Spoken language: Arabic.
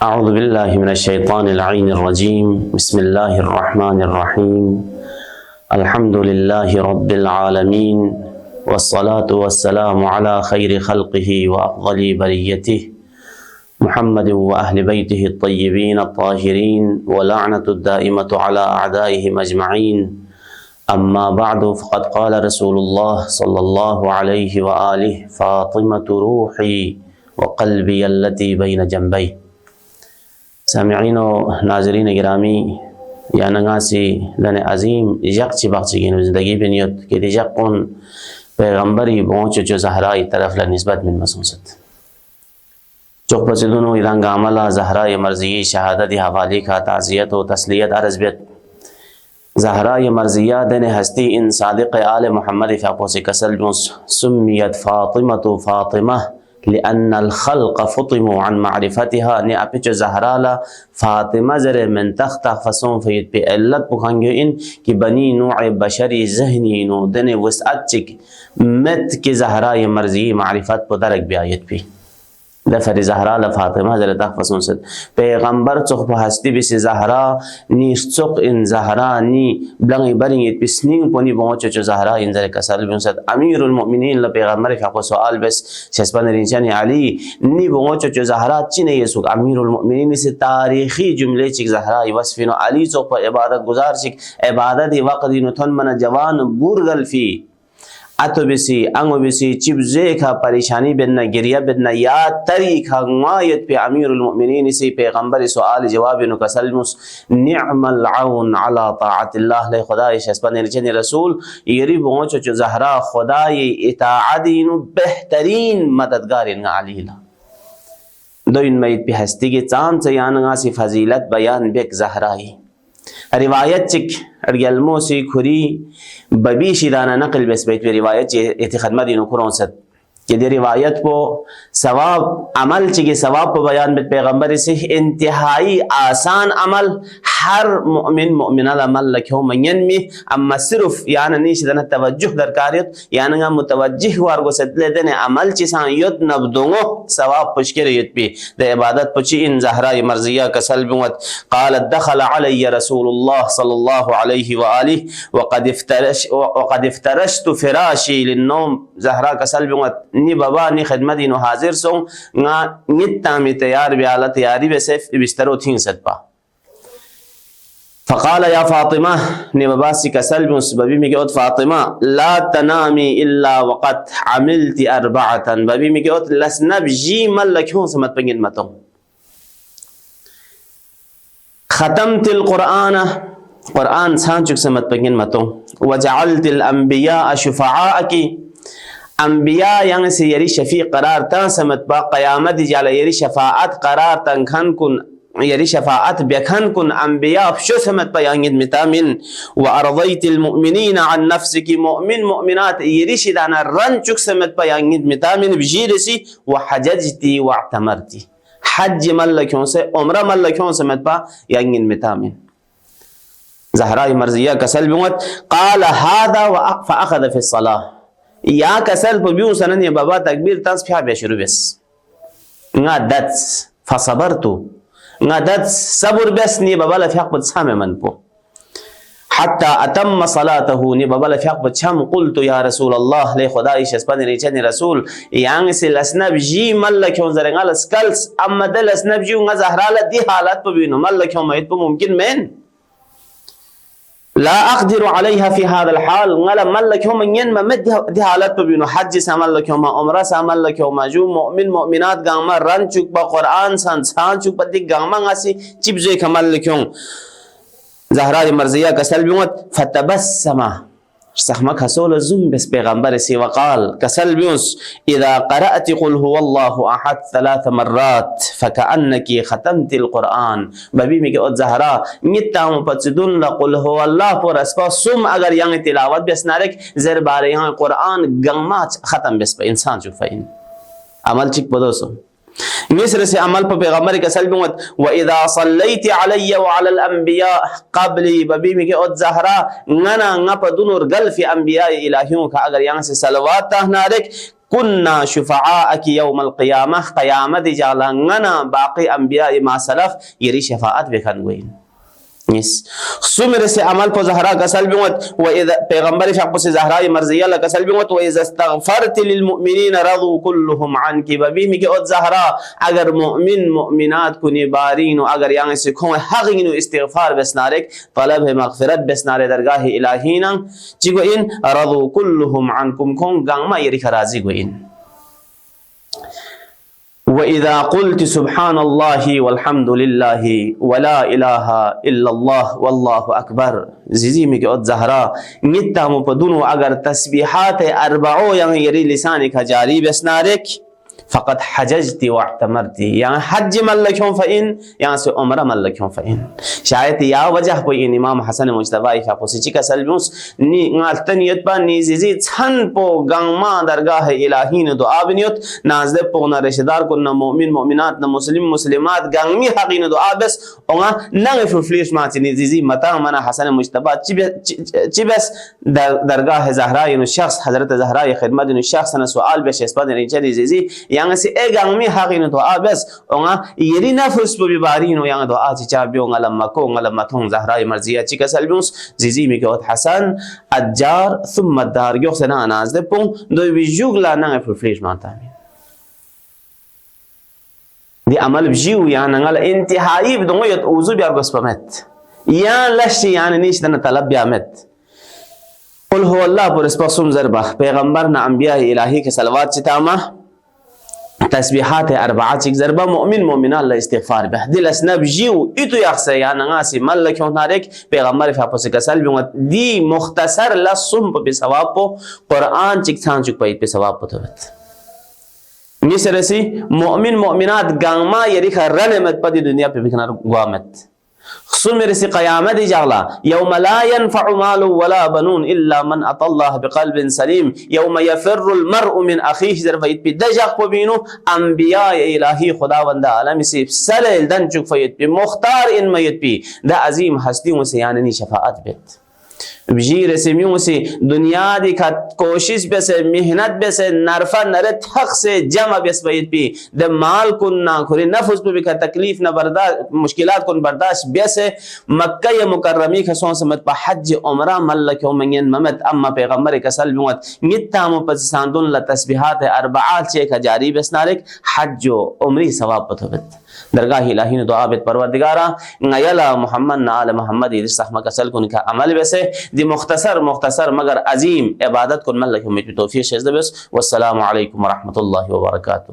أعوذ بالله من الشيطان اللعين الرجيم. بسم الله الرحمن الرحيم. الحمد لله رب العالمين، والصلاة والسلام على خير خلقه وأفضل بريته محمد وأهل بيته الطيبين الطاهرين، ولعنة الدائمة على أعدائهم أجمعين. أما بعد، فقد قال رسول الله صلى الله عليه وآله: فاطمة روحي وقلبي التي بين جنبي. سامعين و ناظرین گرامی، یا نگاسی دن عظیم جق چی بخشگین و زندگی بنیاد که دی جق کن پیغمبری بونچو چو زهرای طرف لنسبت من مسوست چوک پسدونو ایران عملا زهرای مرضی شهادت حوالی کا تعزیت و تسلیت عرض بیت. زهرای مرضیہ دن ہستی ان صادق آل محمد فاقوس کسل سمیت فاطمة فاطمہ لأن الخلق فطموا عن معرفتها. نی اپچ زهرالا فاطمہ زر من تختخ فسون فید پی علت بخانگو ان کی بنی نوع بشری ذہنی نو دن وسعت چک مت کی زهرای مرضی معرفت پو درک بیایت پی دفر زهرا فاطمه زر تخفصون ست پیغمبر چخ په هستی بس زهرا نی چخ ان زهرا نی بلغی برینیت بسنین پونی بوچ چ زهرا ان زر کسل بن ست امیر المؤمنین ل پیغمبر فقو سوال بس شسبن رینچانی علی نی بوچ چ زهرا چی نه یسو امیر المؤمنین سے تاریخی جمله چ زهرا وصفینو علی چخ په عبادت گزار چ عبادت وقت نو تن من جوان بورگل فی اتو بسی انگو بسی چیبزے کا پریشانی بدنا گریہ بدنا یا طریقہ غایت پہ امیر المؤمنین سے پیغمبر سوال جواب نو کسلمس نعم العون علی طاعت اللہ لے خدای شسبن رچن رسول یری بونچو چو زہرا خدای اطاعتی نو بہترین مددگار ان علی دو ان میت پہ ہستی کے چاند سے یانگا سی فضیلت بیان بیک زہرائی روایت چک ارگلمو سی کھری ببی شیدانا نقل بس بیت پہ روایت چی خدمتی نکرون ست کہ دی روایت پو ثواب عمل چی ثواب پو بیان بیت پیغمبر سے انتہائی آسان عمل ہر مؤمن مؤمنہ عمل لکھو من ینمی اما صرف یعنی نیش دنا توجہ درکاریت یعنی متوجہ وارگو ستلے دنے عمل چی سان یت نبدونگو ثواب پشکر یت پی دے عبادت پچی ان زہرائی مرضیہ کسل بوت قالت دخل علی رسول اللہ صلی اللہ علیہ وآلہ وقد افترشت فراشی للنوم. زہرا کسل بوت نی بابا نی خدمتی نو حاضر سوں نا نیتا می تیار بیالا تیاری بسیف بسترو تھین ست پا. فقال یا فاطمہ نی بابا سی کسل بوس ببی می گوت فاطمہ لا تنامی الا وقت عملت اربعتا. ببی می گوت لسنب جی ملکیوں سمت پنگن متوں ختمت القرآن قرآن سانچک سمت پنگن متوں وجعلت الانبیاء شفعاءکی انبیاء یعنی سے یری شفیع قرار تا سمت با قیامت جالا یری شفاعت قرار تنکھن کن یری شفاعت بکھن کن انبیاء شو سمت با یعنی متامن وارضیت المؤمنین عن نفس کی مؤمن مؤمنات یری شدانا رن چک سمت با یعنی متامن بجیر سی وحججتی واعتمرتی حج ملکیوں سے عمرہ ملکیوں سمت با یعنی متامن. زہرائی مرضیہ کسل بمت قال هذا فاخذ في الصلاة. یا کسل پا بیون سنن یا بابا تکبیر تانس پیا بیا شروع بس nga dats فصبرتو nga dats صبر بس نی بابا لفیق بد سام من پو حتی اتم صلاته نی بابا لفیق بد چم قلت یا رسول اللہ لے خدای شسپن ریچن رسول یعنی سی لسنب جی ملکیون زرنگا لسکلس اما دل لسنب جیو nga زہرال دی حالت پا بیونو ملکیون مہید پا ممکن من لا اقدر عليها في هذا الحال غلا ملك يوم ين مد دي حالت بينو حج سامل يوم عمره سامل يوم جو مؤمن مؤمنات غام رن چوک با قرآن سان چوک بدی غام غاسی چبزے کمل يوم. زہرا مرضیہ کسل بیوت فتبسم سخمك حسول الزم بس پیغمبر سی وقال كسل بيوس اذا قرأت قل هو الله احد 3 مرات فكأنك ختمت القرآن. ببی می کہ زہرا نیتا مپتدون لقل هو الله پر اسپا سم اگر یعنی تلاوت بس نارک زر بارے یہاں قرآن گمات ختم بس پہ انسان جو فین عمل چک بدوسو مصر سے عمل پہ پیغمبر کسل بیوت وَإِذَا صَلَّيْتِ عَلَيَّ وَعَلَى الْأَنْبِيَاءِ قَبْلِ ببی میں کہ ات زہرا ننا پا دونور گل فی انبیاء الہیوں کا اگر یہاں سے صلوات تاہنارک كنا شفعاءك يوم القيامة قيامة جالنا باقي أنبياء ما سلف يري شفاعت بكن وين يس سمر سے عمل کو زہرا کسل بمت و اذا پیغمبر فاق سے زہرا مرضیہ اللہ کسل بمت و اذا استغفرت للمؤمنین رضوا كلهم عنك ببیم کہ اد زہرا اگر مؤمن مؤمنات کو نبارین و اگر یہاں سے کھوں حقین و استغفار بسنارک طلب مغفرت بسنار درگاہ الہینا چگو ان رضوا كلهم عنكم کھوں گانما یری راضی گو ان وإذا قلت سبحان الله والحمد لله ولا إله إلا الله والله أكبر زيزي ميكي زهرا نتا مپدونو اگر تسبيحات أربعو يعني يري لسانك جاري بسنارك فقد حججت واعتمرت يعني حج ملكهم فإن يعني سو عمره ملكهم فإن شايت يا وجه بو ان امام حسن مجتبی فاپوسی کا سلموس نی غالتنیت با نی زیزی تھن پو گنگما درگاہ الہین دعا بنیت نازل پو نہ رشدار کو نہ مؤمن مؤمنات نہ مسلم مسلمات گنگمی حقین دعا بس اونگا نہ فلیش ما نی زیزی متا منا حسن مجتبی چبس درگاہ زہرا یعنی شخص حضرت زہرا خدمت یعنی شخص نہ سوال بش اسباد یعنی چلی زیزی yang si egang mi hakin to abes onga yeri na fus bo bibarino yang do aji chabio ngalam mako ngalam mathong zahra marziya chika salbus zizi mi got hasan adjar thumma dar yoxena anaz de pon do bi jugla na refresh mata di amal bjiu yani ngal intihai bidongo yot uzu bi argos pamet ya lashi yani nish dana talab bi amet قل هو الله پر اسپاسم ضربه پیغمبر نا انبیاء الہی کے صلوات چتاما تسبيحات أربعة ضربة مؤمن مؤمنة الله استغفار به دل أسناب جيو إتو يخسر يعني ناسي ملك يوم نارك بيغمر في أبوسك سلبي دي مختصر لصم بسوابه قرآن چكتان چك بايد بسوابه تبت نسرسي مؤمن مؤمنات غانما يريك رنمت بدي دنيا ببكنا قوامت سمرسي قيامة جغلا يوم لا ينفع مال ولا بنون إلا من أتى الله بقلب سليم يوم يفر المرء من أخيه زرفيت بدجاق وبينو أنبياء إلهي خدا وندا عالم سيب سلل دنجك فيت بمختار إن ما يتبي دا عظيم حسدي وسيانني شفاعت بيت بجی رسمیوں سے دنیا دیکھا کوشش بسے محنت بسے نرفا نرت حق سے جمع بس بیت پی د مال کن نہ کھری نفس پہ بکا تکلیف نہ برداشت مشکلات کن برداشت بسے مکہ مکرمی کسوں سمت پا حج عمرہ ملک یومین ممت اما پیغمبر کسل بمت نتا مپساندون لتسبیحات اربعات چیک جاری بسنارک حج و عمری ثواب پتھوبت درگاہ الہی نے دعا بیت پروردگارا نایلا محمد نال محمد ادریس رحمہ کسل کن کا عمل بسے دی مختصر مگر عظیم عبادت کن ملک امید توفیق شیزده بس والسلام علیکم ورحمت اللہ وبرکاتہ.